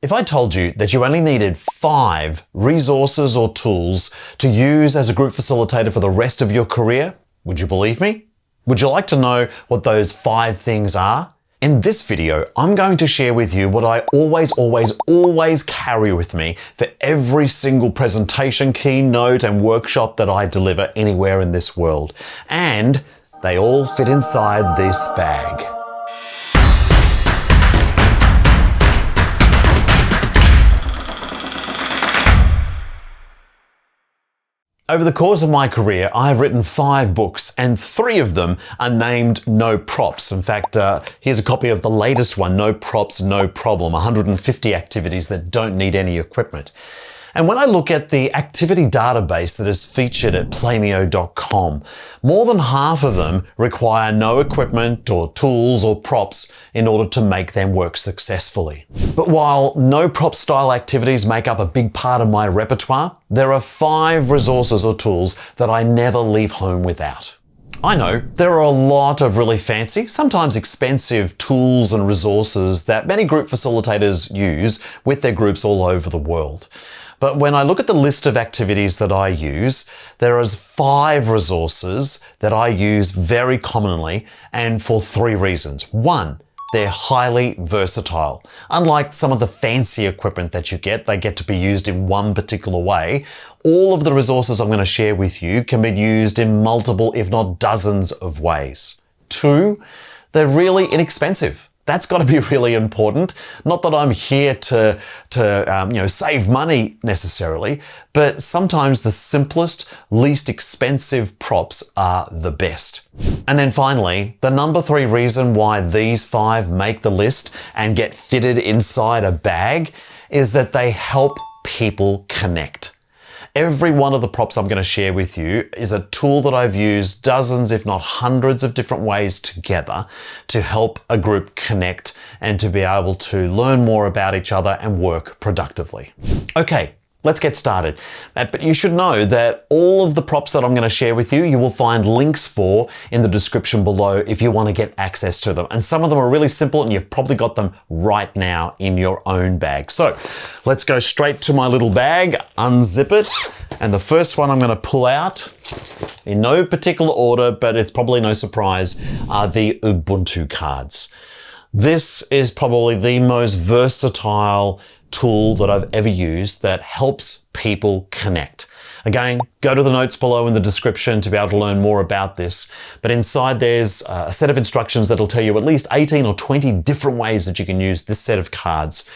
If I told you that you only needed 5 resources or tools to use as a group facilitator for the rest of your career, would you believe me? Would you like to know what those 5 things are? In this video, I'm going to share with you what I always carry with me for every single presentation, keynote, and workshop that I deliver anywhere in this world. And they all fit inside this bag. Over the course of my career, I've written 5 books, and 3 of them are named No Props. In fact, here's a copy of the latest one, No Props, No Problem, 150 activities that don't need any equipment. And when I look at the activity database that is featured at playmeo.com, more than half of them require no equipment or tools or props in order to make them work successfully. But while no prop style activities make up a big part of my repertoire, there are 5 resources or tools that I never leave home without. I know there are a lot of really fancy, sometimes expensive tools and resources that many group facilitators use with their groups all over the world. But when I look at the list of activities that I use, there is 5 resources that I use very commonly, and for 3 reasons. 1, they're highly versatile. Unlike some of the fancy equipment that you get, they get to be used in one particular way. All of the resources I'm going to share with you can be used in multiple, if not dozens of ways. 2, they're really inexpensive. That's got to be really important. Not that I'm here to save money necessarily, but sometimes the simplest, least expensive props are the best. And then finally, the number 3 reason why these 5 make the list and get fitted inside a bag is that they help people connect. Every one of the props I'm going to share with you is a tool that I've used dozens, if not hundreds of different ways together to help a group connect and to be able to learn more about each other and work productively. Okay, let's get started. But you should know that all of the props that I'm going to share with you, you will find links for in the description below if you want to get access to them. And some of them are really simple and you've probably got them right now in your own bag. So let's go straight to my little bag, unzip it. And the first one I'm going to pull out, in no particular order, but it's probably no surprise, are the Ubuntu cards. This is probably the most versatile tool that I've ever used that helps people connect. Again, go to the notes below in the description to be able to learn more about this. But inside there's a set of instructions that'll tell you at least 18 or 20 different ways that you can use this set of cards.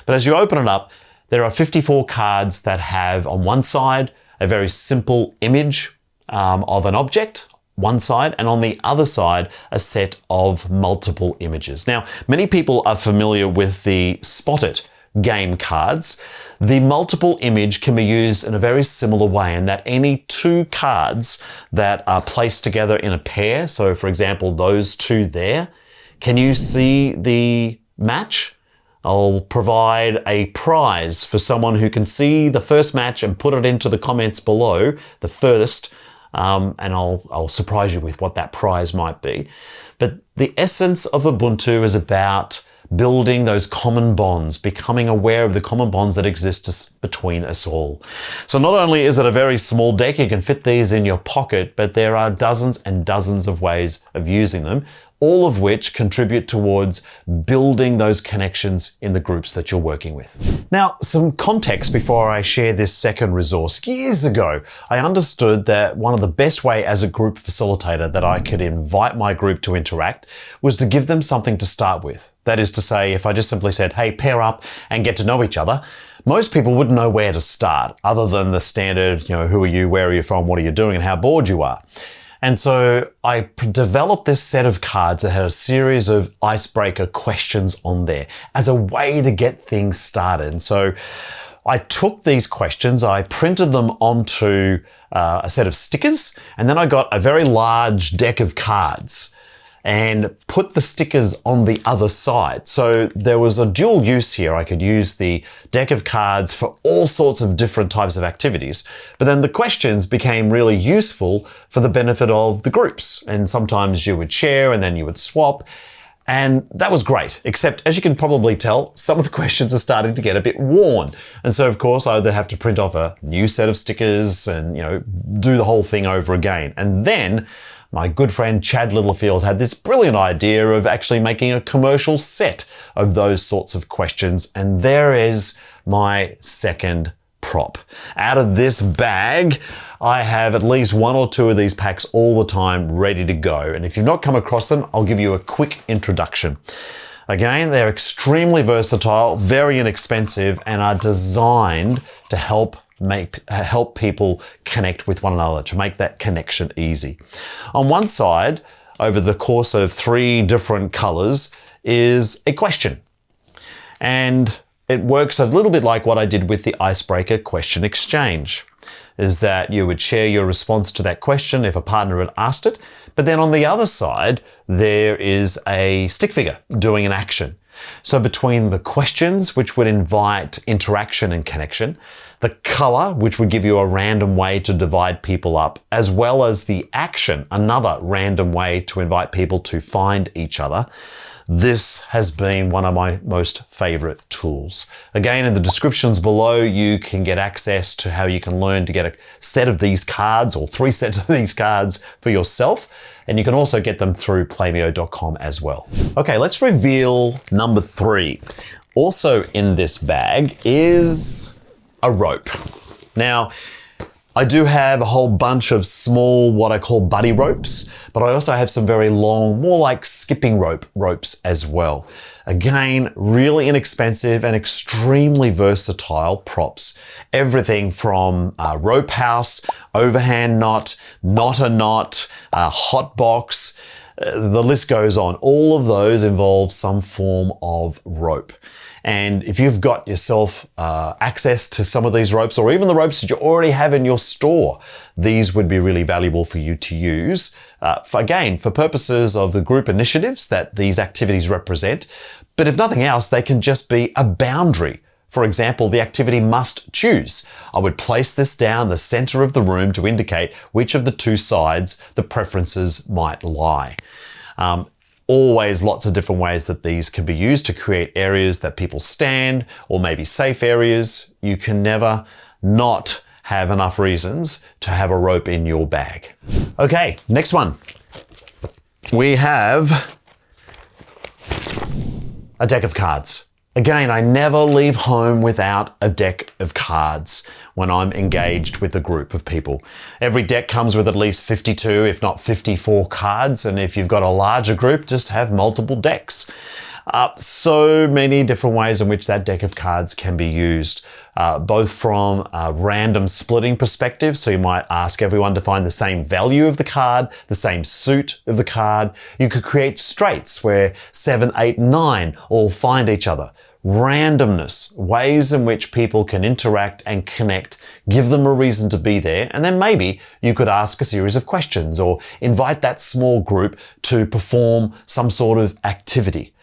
But as you open it up, there are 54 cards that have on one side a very simple image of an object, one side, and on the other side, a set of multiple images. Now, many people are familiar with the Spot It game cards. The multiple image can be used in a very similar way in that any 2 cards that are placed together in a pair, so for example, those 2 there, can you see the match? I'll provide a prize for someone who can see the first match and put it into the comments below, the first, and I'll surprise you with what that prize might be. But the essence of Ubuntu is about building those common bonds, becoming aware of the common bonds that exist between us all. So not only is it a very small deck, you can fit these in your pocket, but there are dozens and dozens of ways of using them, all of which contribute towards building those connections in the groups that you're working with. Now, some context before I share this second resource. Years ago, I understood that one of the best way as a group facilitator that I could invite my group to interact was to give them something to start with. That is to say, if I just simply said, hey, pair up and get to know each other, most people wouldn't know where to start other than the standard, who are you, where are you from, what are you doing, and how bored you are. And so I developed this set of cards that had a series of icebreaker questions on there as a way to get things started. And so I took these questions, I printed them onto a set of stickers, and then I got a very large deck of cards and put the stickers on the other side. So there was a dual use here. I could use the deck of cards for all sorts of different types of activities, but then the questions became really useful for the benefit of the groups. And sometimes you would share and then you would swap. And that was great, except as you can probably tell, some of the questions are starting to get a bit worn. And so of course I either have to print off a new set of stickers and, do the whole thing over again. And then my good friend Chad Littlefield had this brilliant idea of actually making a commercial set of those sorts of questions. And there is my second prop. Out of this bag, I have at least one or two of these packs all the time ready to go. And if you've not come across them, I'll give you a quick introduction. Again, they're extremely versatile, very inexpensive, and are designed to help people connect with one another, to make that connection easy. On one side, over the course of 3 different colors, is a question. And it works a little bit like what I did with the Icebreaker question exchange, is that you would share your response to that question if a partner had asked it. But then on the other side, there is a stick figure doing an action. So between the questions, which would invite interaction and connection, the color, which would give you a random way to divide people up, as well as the action, another random way to invite people to find each other, this has been one of my most favorite tools. Again, in the descriptions below, you can get access to how you can learn to get a set of these cards or 3 sets of these cards for yourself. And you can also get them through playmeo.com as well. Okay, let's reveal number 3. Also in this bag is a rope. Now, I do have a whole bunch of small, what I call buddy ropes, but I also have some very long, more like skipping ropes as well. Again, really inexpensive and extremely versatile props. Everything from rope house, overhand knot, a knot, hot box, the list goes on. All of those involve some form of rope. And if you've got yourself access to some of these ropes, or even the ropes that you already have in your store, these would be really valuable for you to use, for purposes of the group initiatives that these activities represent. But if nothing else, they can just be a boundary. For example, the activity must choose. I would place this down the center of the room to indicate which of the 2 sides the preferences might lie. Always lots of different ways that these can be used to create areas that people stand, or maybe safe areas. You can never not have enough reasons to have a rope in your bag. Okay, next one. We have a deck of cards. Again, I never leave home without a deck of cards when I'm engaged with a group of people. Every deck comes with at least 52, if not 54 cards. And if you've got a larger group, just have multiple decks. So many different ways in which that deck of cards can be used, both from a random splitting perspective. So you might ask everyone to find the same value of the card, the same suit of the card. You could create straights where 7, 8, 9 all find each other. Randomness, ways in which people can interact and connect, give them a reason to be there. And then maybe you could ask a series of questions or invite that small group to perform some sort of activity.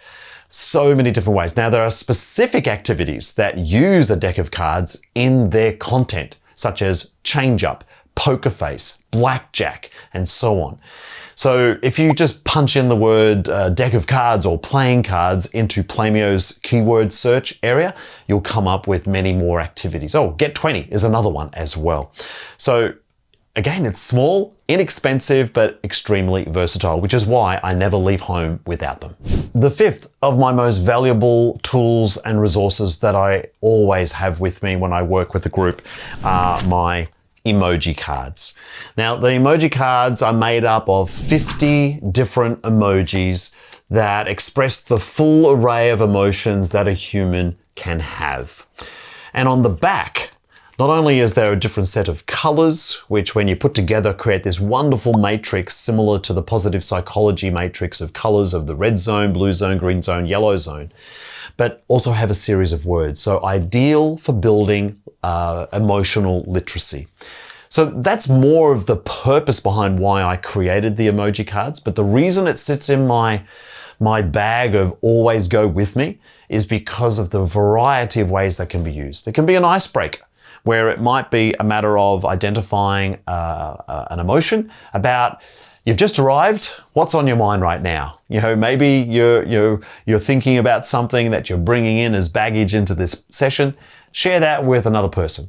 So many different ways. Now, there are specific activities that use a deck of cards in their content, such as change up, poker face, blackjack, and so on. So if you just punch in the word deck of cards or playing cards into Playmeo's keyword search area, you'll come up with many more activities. Oh, get 20 is another one as well. So again, it's small, inexpensive, but extremely versatile, which is why I never leave home without them. The 5th of my most valuable tools and resources that I always have with me when I work with a group are my emoji cards. Now, the emoji cards are made up of 50 different emojis that express the full array of emotions that a human can have. And on the back, not only is there a different set of colors, which when you put together create this wonderful matrix similar to the positive psychology matrix of colors of the red zone, blue zone, green zone, yellow zone, but also have a series of words. So ideal for building emotional literacy. So that's more of the purpose behind why I created the emoji cards. But the reason it sits in my bag of always go with me is because of the variety of ways that can be used. It can be an icebreaker, where it might be a matter of identifying an emotion about You've just arrived. What's on your mind right now? Maybe you're thinking about something that you're bringing in as baggage into this session. Share that with another person.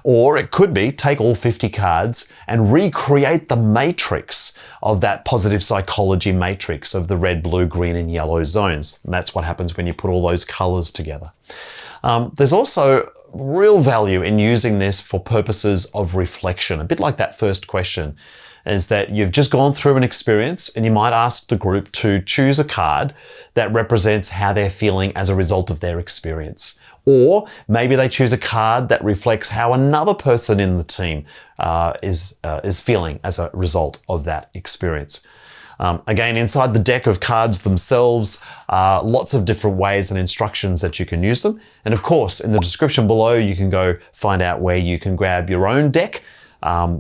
Or it could be take all 50 cards and recreate the matrix of that positive psychology matrix of the red, blue, green, and yellow zones. And that's what happens when you put all those colors together. There's also real value in using this for purposes of reflection. A bit like that first question is that you've just gone through an experience and you might ask the group to choose a card that represents how they're feeling as a result of their experience. Or maybe they choose a card that reflects how another person in the team is feeling as a result of that experience. Again, inside the deck of cards themselves, lots of different ways and instructions that you can use them. And of course, in the description below, you can go find out where you can grab your own deck,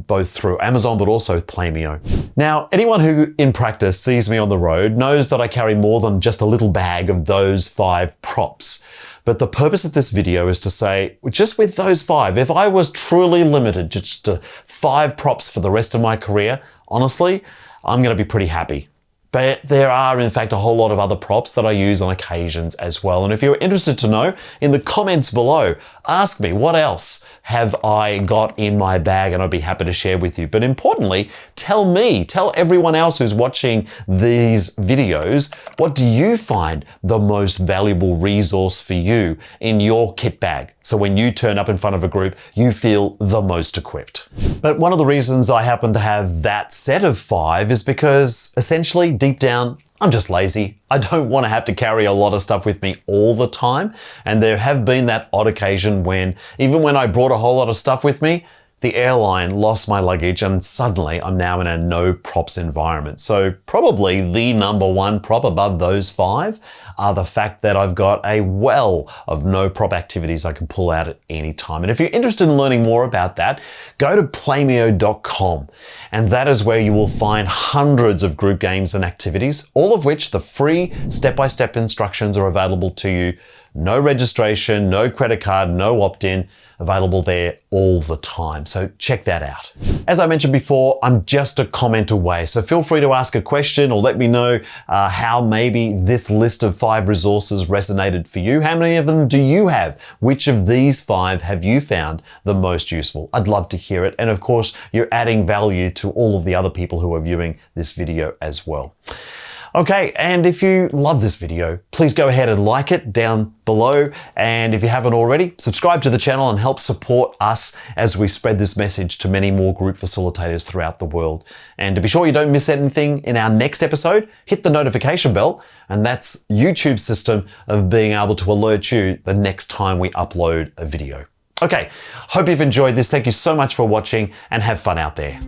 both through Amazon, but also playmeo. Now, anyone who in practice sees me on the road knows that I carry more than just a little bag of those 5 props. But the purpose of this video is to say, just with those 5, if I was truly limited just to 5 props for the rest of my career, honestly, I'm going to be pretty happy. But there are, in fact, a whole lot of other props that I use on occasions as well. And if you're interested to know, in the comments below, ask me what else have I got in my bag, and I'd be happy to share with you. But importantly, tell everyone else who's watching these videos, what do you find the most valuable resource for you in your kit bag? So when you turn up in front of a group, you feel the most equipped. But one of the reasons I happen to have that set of 5 is because essentially, deep down, I'm just lazy. I don't want to have to carry a lot of stuff with me all the time. And there have been that odd occasion when, even when I brought a whole lot of stuff with me, the airline lost my luggage and suddenly I'm now in a no props environment. So probably the number 1 prop above those 5 are the fact that I've got a well of no prop activities I can pull out at any time. And if you're interested in learning more about that, go to playmeo.com. And that is where you will find hundreds of group games and activities, all of which the free step-by-step instructions are available to you. No registration, no credit card, no opt-in, available there all the time. So check that out. As I mentioned before, I'm just a comment away. So feel free to ask a question or let me know how maybe this list of 5 resources resonated for you. How many of them do you have? Which of these 5 have you found the most useful? I'd love to hear it. And of course, you're adding value to all of the other people who are viewing this video as well. Okay, and if you love this video, please go ahead and like it down below. And if you haven't already, subscribe to the channel and help support us as we spread this message to many more group facilitators throughout the world. And to be sure you don't miss anything in our next episode, hit the notification bell, and that's YouTube's system of being able to alert you the next time we upload a video. Okay, hope you've enjoyed this. Thank you so much for watching and have fun out there.